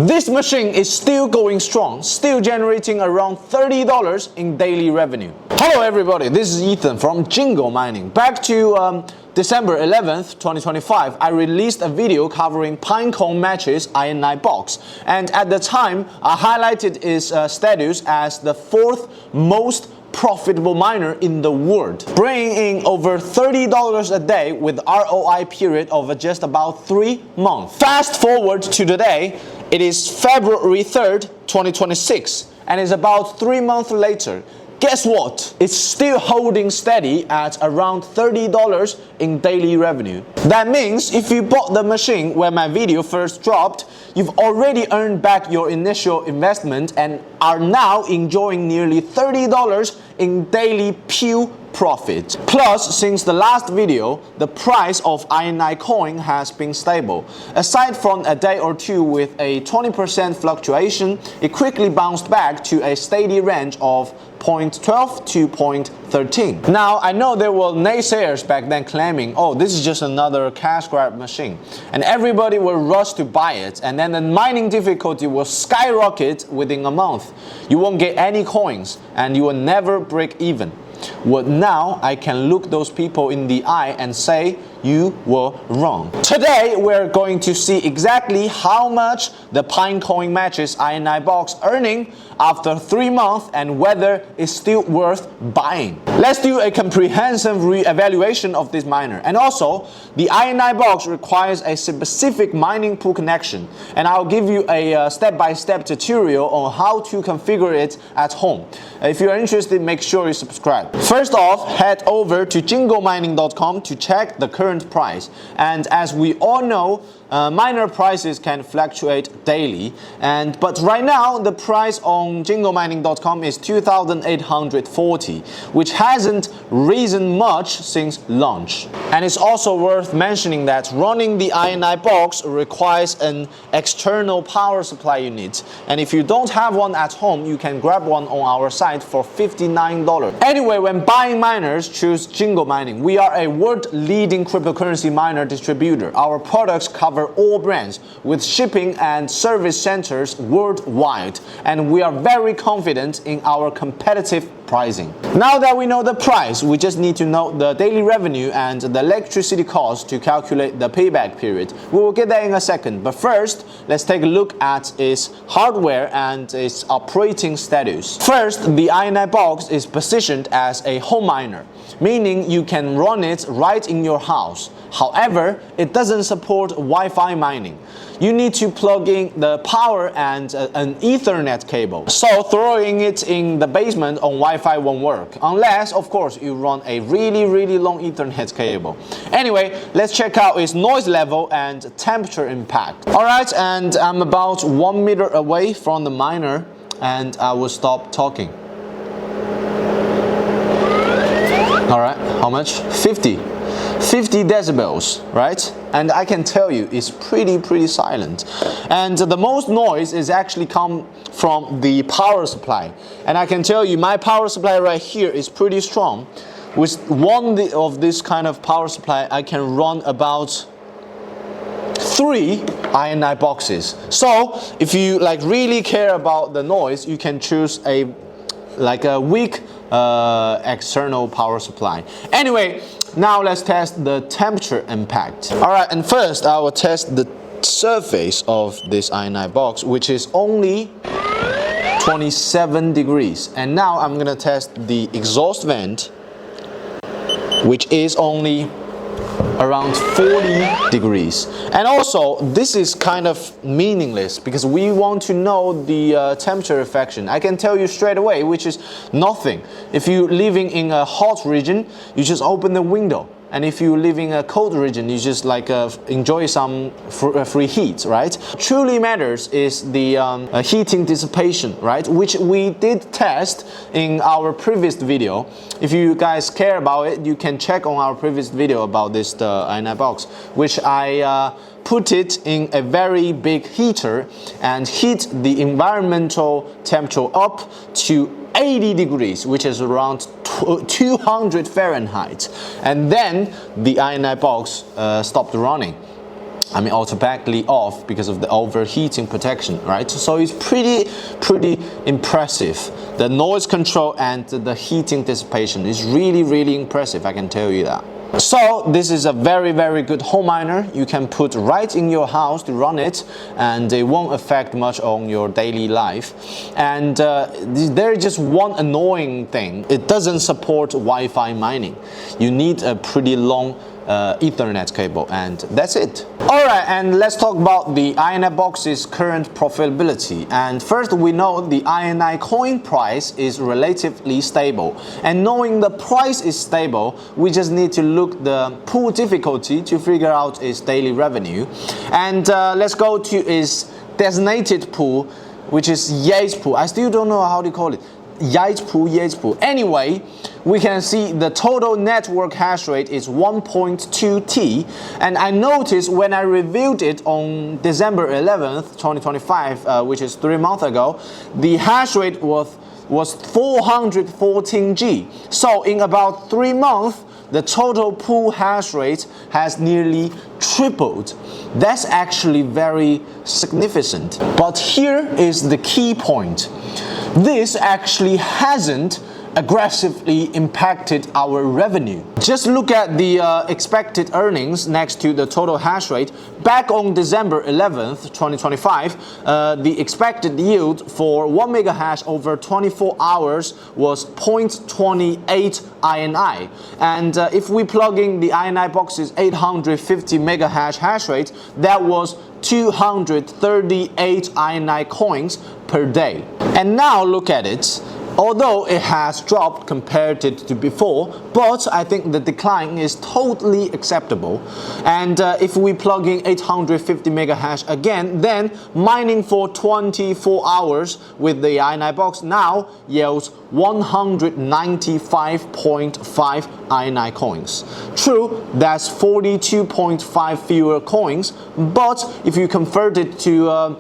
This machine is still going strong, still generating around $30 in daily revenue. Hello everybody, this is Ethan from JINGLE Mining. Back to December 11th, 2025, I released a video covering Pinecone Matches INIBOX, and at the time, I highlighted its status as the 4th most profitable miner in the world, bringing in over $30 a day with ROI period of just about 3 months. Fast forward to today, it is February 3rd, 2026, and it's about 3 months later. Guess what? It's still holding steady at around $30 in daily revenue. That means if you bought the machine when my video first dropped, you've already earned back your initial investment and are now enjoying nearly $30 in daily pure profit. Plus, since the last video, the price of INI coin has been stable. Aside from a day or two with a 20% fluctuation, it quickly bounced back to a steady range of 0.12 to 0.13. Now, I know there were naysayers back then claiming, oh, this is just another cash grab machine, and everybody will rush to buy it, and then the mining difficulty will skyrocket within a month. You won't get any coins, and you will never break even. Well, now I can look those people in the eye and say, you were wrong. Today, we're going to see exactly how much the Pinecone Matches INIBOX earning after 3 months and whether it's still worth buying. Let's do a comprehensive re-evaluation of this miner. And also, the INIBOX requires a specific mining pool connection, and I'll give you a step-by-step tutorial on how to configure it at home. If you're interested, make sure you subscribe. First off, head over to jinglemining.com to check the current price. And as we all know, miner prices can fluctuate daily, but right now the price on jinglemining.com is 2,840, which hasn't risen much since launch. And it's also worth mentioning that running the INIBOX requires an external power supply unit, and if you don't have one at home, you can grab one on our site for $59. Anyway, when buying miners, choose Jingle Mining. We are a world-leading cryptocurrency miner distributor. Our products cover all brands with shipping and service centers worldwide, and we are very confident in our competitive pricing. Now that we know the price, we just need to know the daily revenue and the electricity cost to calculate the payback period. We will get that in a second, but first, let's take a look at its hardware and its operating status. First, the INIBOX is positioned as a home miner, meaning you can run it right in your house. However, it doesn't support Wi-Fi mining. You need to plug in the power and an Ethernet cable. So throwing it in the basement on Wi-Fi won't work, unless, of course, you run a really long Ethernet cable. Anyway, let's check out its noise level and temperature impact. Alright, and I'm about 1 meter away from the miner, and I will stop talking. Alright, how much? 50 decibels, right? And I can tell you it's pretty silent. And the most noise is actually come from the power supply. And I can tell you my power supply right here is pretty strong. With one of this kind of power supply, I can run about 3 INIBOXes. So if you really care about the noise, you can choose a weak external power supply. Anyway, now let's test the temperature impact. Alright, and first I will test the surface of this INIBOX, which is only 27 degrees. And now I'm gonna test the exhaust vent, which is only around 40 degrees. And also, this is kind of meaningless because we want to know the temperature affection. I can tell you straight away, which is nothing. If you're living in a hot region, you just open the window. And if you live in a cold region, you just enjoy some free heat, right? Truly matters is the heating dissipation, right? Which we did test in our previous video. If you guys care about it, you can check on our previous video about this INIBOX, which I put it in a very big heater and heat the environmental temperature up to 80 degrees, which is around 200 Fahrenheit. And then the INIBOX stopped running. automatically off because of the overheating protection, right? So it's pretty impressive. The noise control and the heating dissipation is really impressive, I can tell you that. So this is a very good home miner. You can put right in your house to run it, and it won't affect much on your daily life. And there's just one annoying thing: it doesn't support Wi-Fi mining. You need a pretty long Ethernet cable, and that's it. Alright, and let's talk about the INIBOX's current profitability. And first, we know the INI coin price is relatively stable, and knowing the price is stable, we just need to look the pool difficulty to figure out its daily revenue. And let's go to its designated pool, which is Yates pool. I still don't know how to call it. Yates pool. Anyway, we can see the total network hash rate is 1.2 T, and I noticed when I reviewed it on December 11th, 2025, which is 3 months ago, the hash rate was 414 G. So in about 3 months, the total pool hash rate has nearly tripled. That's actually very significant. But here is the key point. This actually hasn't aggressively impacted our revenue. Just look at the expected earnings next to the total hash rate. Back on December 11th, 2025, the expected yield for 1 mega hash over 24 hours was 0.28 INI. And if we plug in the INIBOX's 850 mega hash rate, that was 238 INI coins per day. And now look at it. Although it has dropped compared to before, but I think the decline is totally acceptable. And if we plug in 850 mega hash again, then mining for 24 hours with the INIBOX now yields 195.5 INI coins. True, that's 42.5 fewer coins, but if you convert it to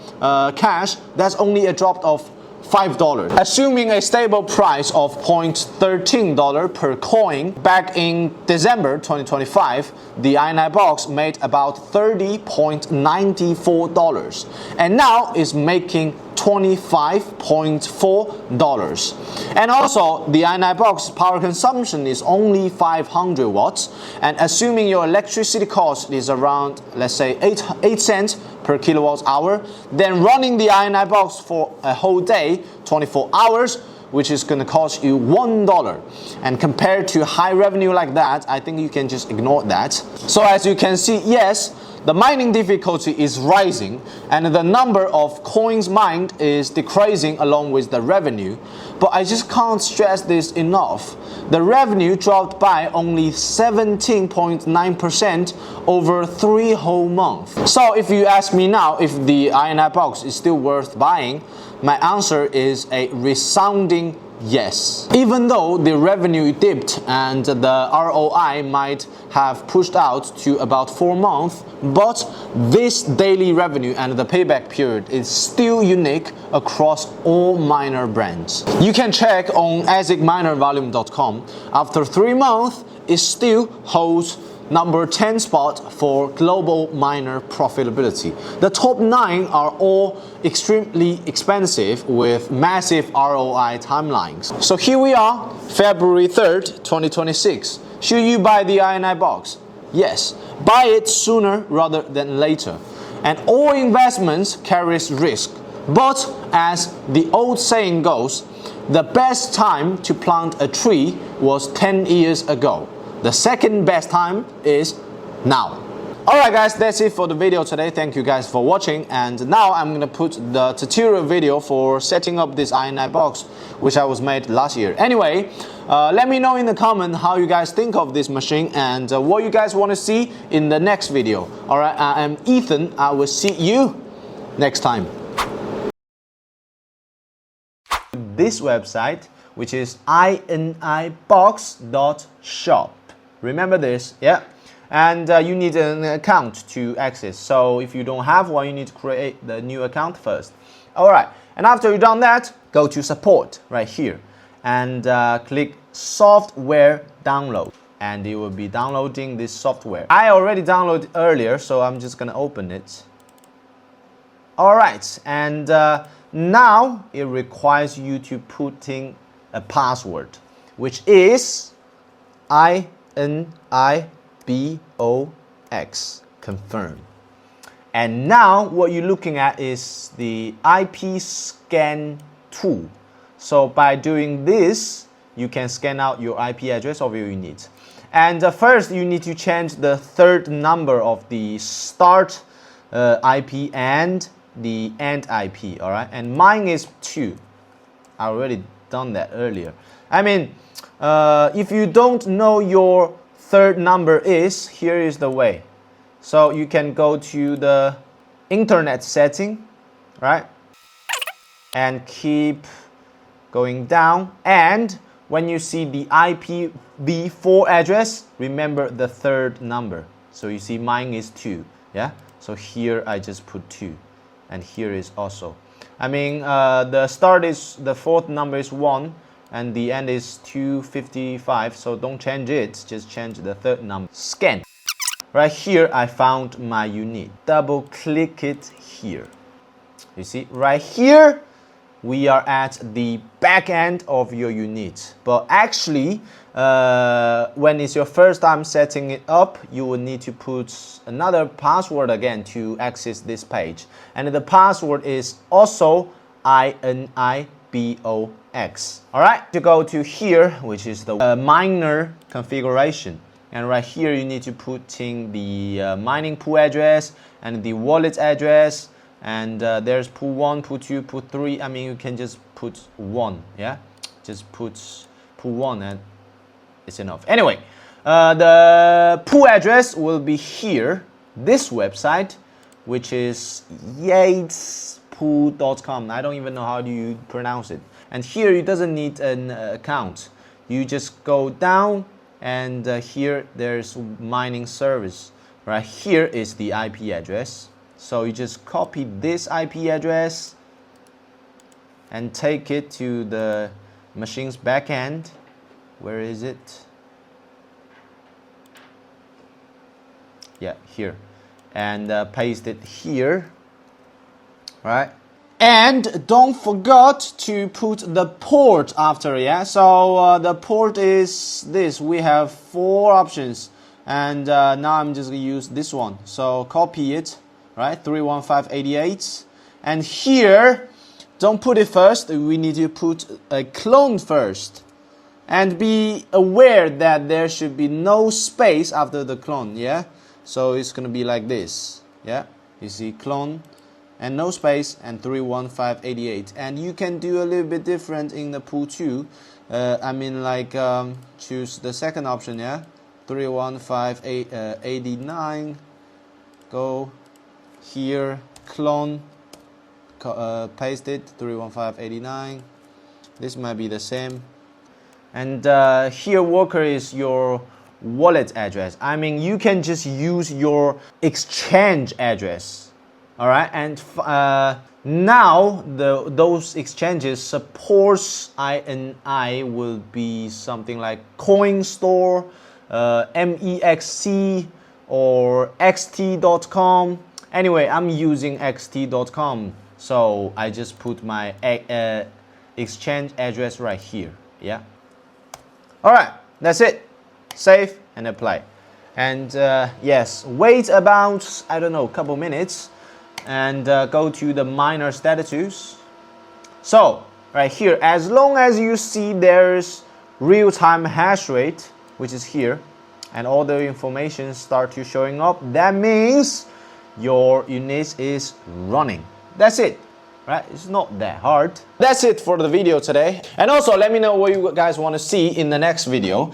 cash, that's only a drop of $5. Assuming a stable price of $0.13 per coin, back in December 2025, the INIBOX made about $30.94, and now is making $25.4. And also, the INIBOX power consumption is only 500 watts, and assuming your electricity cost is around, let's say, 8 cents per kilowatt hour, then running the INIBOX for a whole day, 24 hours, which is going to cost you $1. And compared to high revenue like that, I think you can just ignore that. So as you can see, yes, the mining difficulty is rising, and the number of coins mined is decreasing along with the revenue. But I just can't stress this enough. The revenue dropped by only 17.9% over 3 whole months. So if you ask me now if the INIBOX is still worth buying, my answer is a resounding yes. Even though the revenue dipped and the ROI might have pushed out to about 4 months, but this daily revenue and the payback period is still unique across all miner brands. You can check on ASICminervolume.com. After 3 months, it still holds number 10 spot for global miner profitability. The top 9 are all extremely expensive with massive ROI timelines. So here we are, February 3rd, 2026. Should you buy the INIBOX? Yes, buy it sooner rather than later. And all investments carries risk. But as the old saying goes, the best time to plant a tree was 10 years ago. The second best time is now. Alright guys, that's it for the video today. Thank you guys for watching, and now I'm gonna put the tutorial video for setting up this INIBOX, which I was made last year. Anyway, let me know in the comment how you guys think of this machine and what you guys want to see in the next video. Alright, I am Ethan. I will see you next time. This website, which is inibox.shop. Remember this, yeah? And you need an account to access. So if you don't have one, you need to create the new account first. Alright, and after you've done that, go to support right here and click software download. and it will be downloading this software. I already downloaded earlier, so I'm just gonna open it. All right, and now it requires you to put in a password, which is INIBOX, confirm. And now what you're looking at is the IP scan tool. So by doing this, you can scan out your IP address of your unit. And first, you need to change the third number of the start IP and the end IP, all right? And mine is 2. I already done that earlier. I mean, if you don't know your third number is, here is the way. So you can go to the internet setting, right? And keep going down. And when you see the IPv4 address, remember the third number. So you see mine is 2, yeah? So here I just put 2. And here is also. I mean, the start is, the fourth number is 1, and the end is 255, so don't change it, just change the third number. Scan. Right here, I found my unit. Double click it here. You see, right here, we are at the back end of your unit. But actually, when it's your first time setting it up, you will need to put another password again to access this page. And the password is also INIBOX. All right, to go to here, which is the miner configuration. And right here, you need to put in the mining pool address and the wallet address. And there's pool 1, pool 2, pool 3. I mean, you can just put 1, yeah? Just put pool 1 and it's enough. Anyway, the pool address will be here, this website, which is yatespool.com. I don't even know how do you pronounce it. And here, it doesn't need an account. You just go down, and here there's mining service. Right here is the IP address. So you just copy this IP address and take it to the machine's backend. Where is it? Yeah, here. And paste it here. Right? And don't forget to put the port after, yeah? So the port is this. We have 4 options. And now I'm just going to use this one. So copy it. Right, 31588, and here, don't put it first. We need to put a clone first, and be aware that there should be no space after the clone. Yeah, so it's gonna be like this. Yeah, you see clone, and no space, and 31588, and you can do a little bit different in the pool 2. I mean, like choose the second option. Yeah, 31589. Go. Here, clone, paste it, 31589. This might be the same. And here, worker is your wallet address. I mean, you can just use your exchange address. All right, and now those exchanges supports INI will be something like CoinStore, MEXC, or XT.com. Anyway, I'm using xt.com, so I just put my exchange address right here, yeah? All right, that's it. Save and apply. And yes, wait about, I don't know, a couple minutes, and go to the miner status. So, right here, as long as you see there's real-time hash rate, which is here, and all the information start to showing up, that means your unit is running. That's it, right? It's not that hard. That's it for the video today. And also, let me know what you guys want to see in the next video.